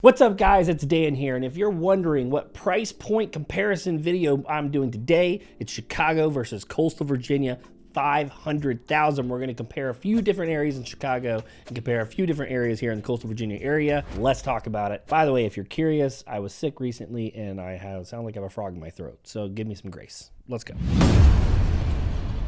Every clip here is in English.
What's up guys, it's Dan here, and if you're wondering what price point comparison video I'm doing today, it's Chicago versus coastal Virginia, 500,000. We're gonna compare a few different areas in Chicago and compare a few different areas here in the coastal Virginia area. Let's talk about it. By the way, if you're curious, I was sick recently and sound like I have a frog in my throat, so give me some grace. Let's go.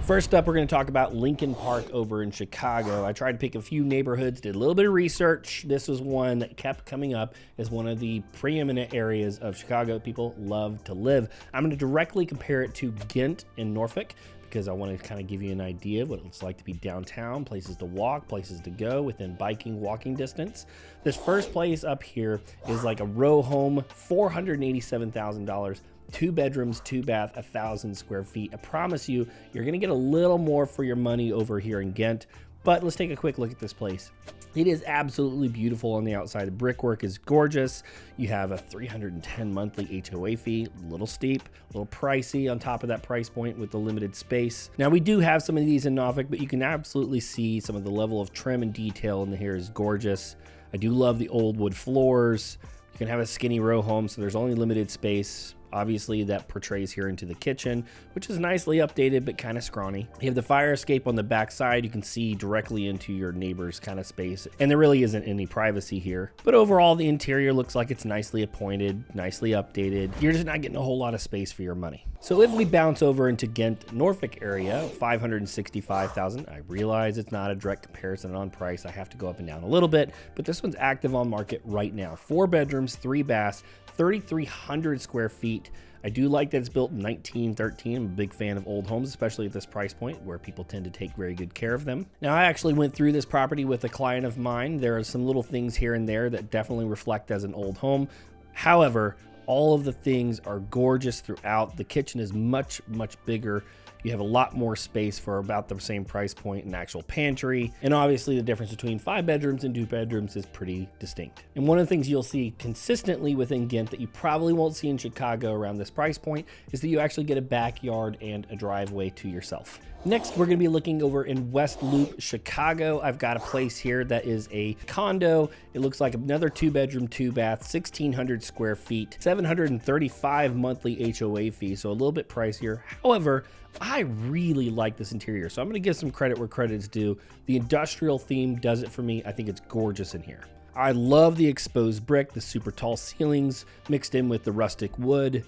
First up, we're going to talk about Lincoln Park over in Chicago. I tried to pick a few neighborhoods, did a little bit of research. This was one that kept coming up as one of the preeminent areas of Chicago people love to live. I'm going to directly compare it to Ghent in Norfolk because I want to kind of give you an idea of what it looks like to be downtown, places to walk, places to go within biking, walking distance. This first place up here is like a row home, $487,000. 2 bedrooms, 2 bath, 1,000 square feet. I promise you, you're gonna get a little more for your money over here in Ghent, but let's take a quick look at this place. It is absolutely beautiful on the outside. The brickwork is gorgeous. You have a $310 monthly HOA fee, a little steep, a little pricey on top of that price point with the limited space. Now we do have some of these in Norfolk, but you can absolutely see some of the level of trim and detail in here is gorgeous. I do love the old wood floors. You can have a skinny row home, so there's only limited space. Obviously that portrays here into the kitchen, which is nicely updated, but kind of scrawny. You have the fire escape on the back side. You can see directly into your neighbor's kind of space, and there really isn't any privacy here. But overall, the interior looks like it's nicely appointed, nicely updated. You're just not getting a whole lot of space for your money. So if we bounce over into Ghent, Norfolk area, 565,000. I realize it's not a direct comparison on price. I have to go up and down a little bit, but this one's active on market right now. 4 bedrooms, 3 baths, 3,300 square feet. I do like that it's built in 1913. I'm a big fan of old homes, especially at this price point where people tend to take very good care of them. Now, I actually went through this property with a client of mine. There are some little things here and there that definitely reflect as an old home. However, all of the things are gorgeous throughout. The kitchen is much, much bigger. You have a lot more space for about the same price point, an actual pantry. And obviously the difference between 5 bedrooms and 2 bedrooms is pretty distinct. And one of the things you'll see consistently within Ghent that you probably won't see in Chicago around this price point is that you actually get a backyard and a driveway to yourself. Next, we're gonna be looking over in West Loop, Chicago. I've got a place here that is a condo. It looks like another 2 bedroom, 2 bath, 1,600 square feet, 735 monthly HOA fee, so a little bit pricier. However, I really like this interior, so I'm gonna give some credit where credit is due. The industrial theme does it for me. I think it's gorgeous in here. I love the exposed brick, the super tall ceilings mixed in with the rustic wood.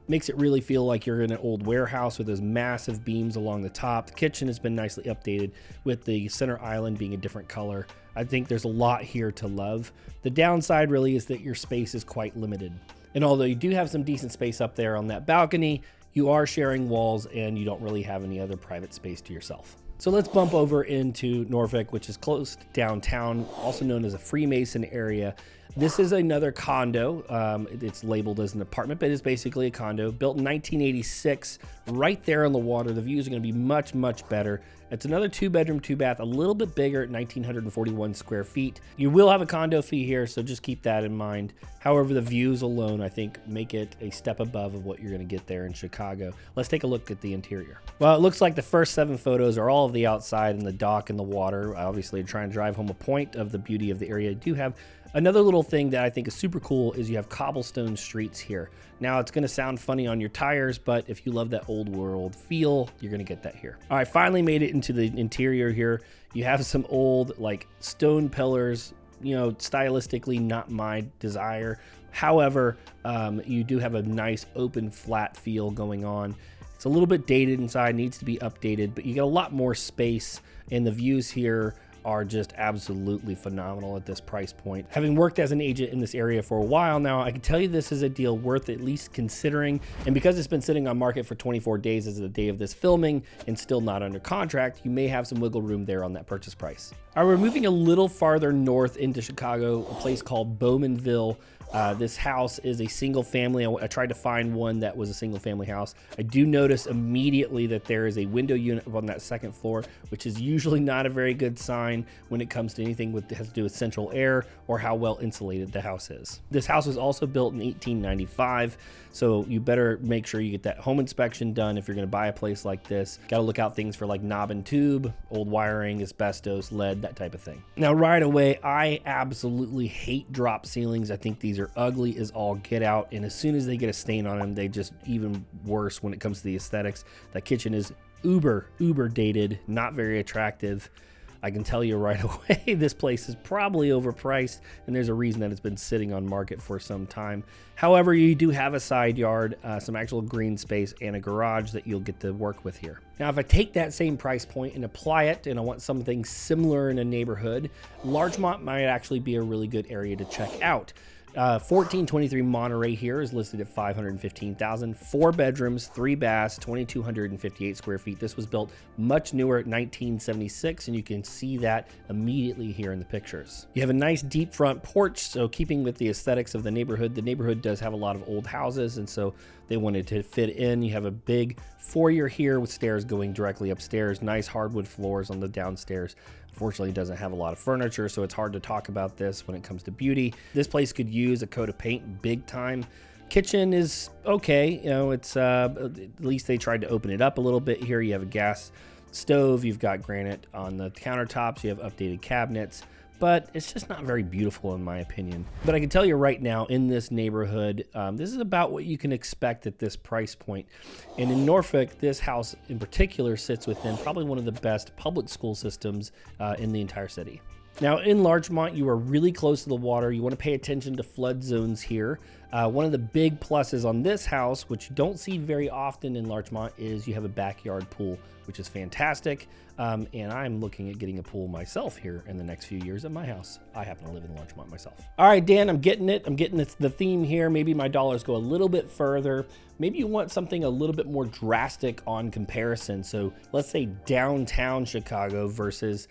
Makes it really feel like you're in an old warehouse with those massive beams along the top. The kitchen has been nicely updated with the center island being a different color. I think there's a lot here to love. The downside really is that your space is quite limited. And although you do have some decent space up there on that balcony, you are sharing walls and you don't really have any other private space to yourself. So let's bump over into Norfolk, which is close to downtown, also known as a Freemason area. This is another condo. It's labeled as an apartment, but it's basically a condo built in 1986, right there on the water. The views are going to be much, much better. It's another 2 bedroom, 2 bath, a little bit bigger at 1,941 square feet. You will have a condo fee here, so just keep that in mind. However, the views alone, I think, make it a step above of what you're going to get there in Chicago. Let's take a look at the interior. Well, it looks like the first 7 photos are all of the outside and the dock and the water. Obviously, trying to drive home a point of the beauty of the area. You do have another little thing that I think is super cool is you have cobblestone streets here. Now, it's going to sound funny on your tires, but if you love that old world feel, you're going to get that here. All right, finally made it into the interior here. You have some old like stone pillars, you know, stylistically not my desire. However, you do have a nice open flat feel going on. It's a little bit dated inside, needs to be updated, but you get a lot more space, and the views here are just absolutely phenomenal at this price point. Having worked as an agent in this area for a while now, I can tell you this is a deal worth at least considering. And because it's been sitting on market for 24 days as of the day of this filming and still not under contract, you may have some wiggle room there on that purchase price. All right, we're moving a little farther north into Chicago, a place called Bowmanville. This house is a single family. I tried to find one that was a single family house. I do notice immediately that there is a window unit up on that second floor, which is usually not a very good sign when it comes to anything that has to do with central air or how well insulated the house is. This house was also built in 1895, so you better make sure you get that home inspection done if you're going to buy a place like this. Got to look out things for like knob and tube, old wiring, asbestos, lead, that type of thing. Now, right away, I absolutely hate drop ceilings. I think these are ugly as all get out, and as soon as they get a stain on them, they just even worse when it comes to the aesthetics. That kitchen is uber dated, not very attractive. I can tell you right away, this place is probably overpriced, and there's a reason that it's been sitting on market for some time. However, you do have a side yard, some actual green space, and a garage that you'll get to work with here. Now, if I take that same price point and apply it, and I want something similar in a neighborhood, Larchmont might actually be a really good area to check out. 1423 Monterey here is listed at $515,000, 4 bedrooms, 3 baths, 2,258 square feet. This was built much newer at 1976, and you can see that immediately here in the pictures. You have a nice deep front porch, so keeping with the aesthetics of the neighborhood does have a lot of old houses, and so they wanted to fit in. You have a big foyer here with stairs going directly upstairs, nice hardwood floors on the downstairs. Unfortunately, it doesn't have a lot of furniture, so it's hard to talk about this when it comes to beauty. This place could use a coat of paint big time. Kitchen is okay. You know, it's at least they tried to open it up a little bit here. You have a gas stove. You've got granite on the countertops. You have updated cabinets. But it's just not very beautiful in my opinion. But I can tell you right now, in this neighborhood, this is about what you can expect at this price point. And in Norfolk, this house in particular sits within probably one of the best public school systems in the entire city. Now, in Larchmont, you are really close to the water. You want to pay attention to flood zones here. One of the big pluses on this house, which you don't see very often in Larchmont, is you have a backyard pool, which is fantastic. And I'm looking at getting a pool myself here in the next few years at my house. I happen to live in Larchmont myself. All right, Dan, I'm getting it. I'm getting the theme here. Maybe my dollars go a little bit further. Maybe you want something a little bit more drastic on comparison. So let's say downtown Chicago versus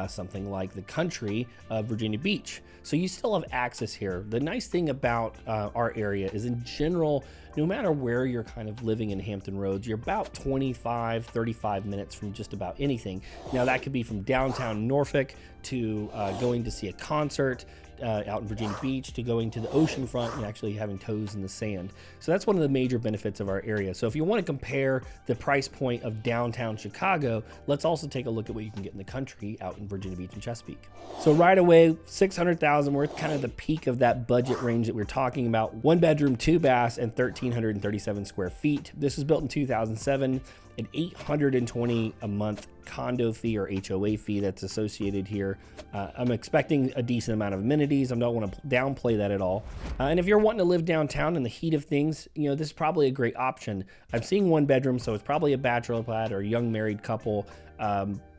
something like the country of Virginia Beach. So you still have access here. The nice thing about our area is, in general, no matter where you're kind of living in Hampton Roads, you're about 25, 35 minutes from just about anything. Now, that could be from downtown Norfolk to going to see a concert out in Virginia Beach, to going to the ocean front and actually having toes in the sand. So that's one of the major benefits of our area. So if you want to compare the price point of downtown Chicago, let's also take a look at what you can get in the country out in Virginia Beach and Chesapeake. So right away, $600,000, we're at kind of the peak of that budget range that we're talking about. 1 bedroom, 2 baths, and 1,337 square feet. This was built in 2007. An $820 a month condo fee or HOA fee that's associated here. I'm expecting a decent amount of amenities. I don't want to downplay that at all. And if you're wanting to live downtown in the heat of things, you know, this is probably a great option. I'm seeing 1 bedroom, so it's probably a bachelor pad or a young married couple.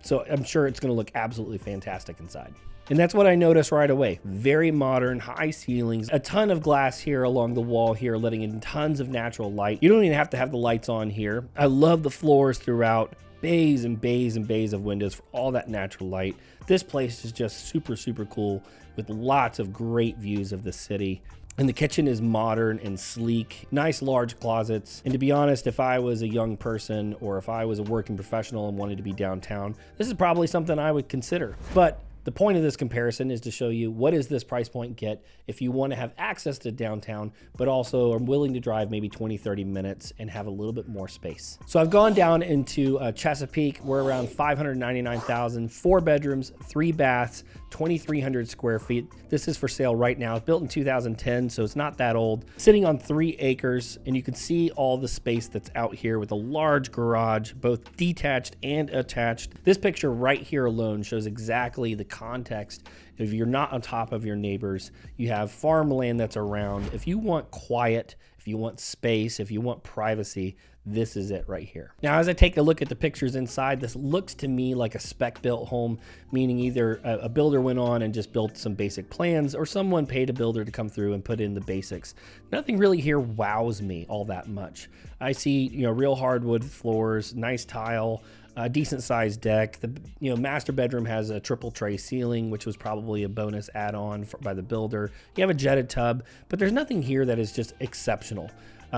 So I'm sure it's going to look absolutely fantastic inside. And that's what I noticed right away. Very modern, high ceilings, a ton of glass here along the wall here, letting in tons of natural light. You don't even have to have the lights on here. I love the floors throughout. Bays and bays and bays of windows for all that natural light. This place is just super, super cool with lots of great views of the city. And the kitchen is modern and sleek, nice large closets. And to be honest, if I was a young person or if I was a working professional and wanted to be downtown, this is probably something I would consider. But the point of this comparison is to show you, what does this price point get if you want to have access to downtown, but also are willing to drive maybe 20, 30 minutes and have a little bit more space. So I've gone down into Chesapeake. We're around $599,000, 4 bedrooms, 3 baths, 2,300 square feet. This is for sale right now. It's built in 2010, so it's not that old. Sitting on 3 acres, and you can see all the space that's out here with a large garage, both detached and attached. This picture right here alone shows exactly the context. If you're not on top of your neighbors, you have farmland that's around. If you want quiet, if you want space, if you want privacy, this is it right here. Now, as I take a look at the pictures inside, this looks to me like a spec built home, meaning either a builder went on and just built some basic plans, or someone paid a builder to come through and put in the basics. Nothing really here wows me all that much. I see, you know, real hardwood floors, nice tile, A decent sized deck. The master bedroom has a triple tray ceiling, which was probably a bonus add-on by the builder. You have a jetted tub, but there's nothing here that is just exceptional.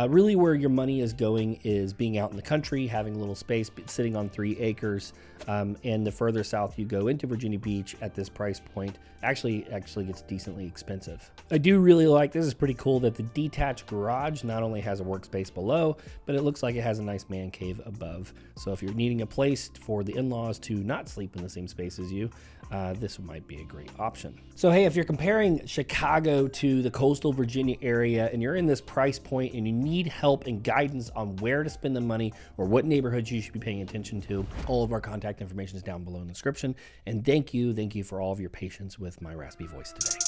Really where your money is going is being out in the country, having a little space, sitting on 3 acres. And the further south you go into Virginia Beach at this price point, actually gets decently expensive. I do really like, this is pretty cool, that the detached garage not only has a workspace below, but it looks like it has a nice man cave above. So if you're needing a place for the in-laws to not sleep in the same space as you, this might be a great option. So hey, if you're comparing Chicago to the coastal Virginia area and you're in this price point and you need help and guidance on where to spend the money or what neighborhoods you should be paying attention to, all of our contact information is down below in the description. And thank you for all of your patience with my raspy voice today.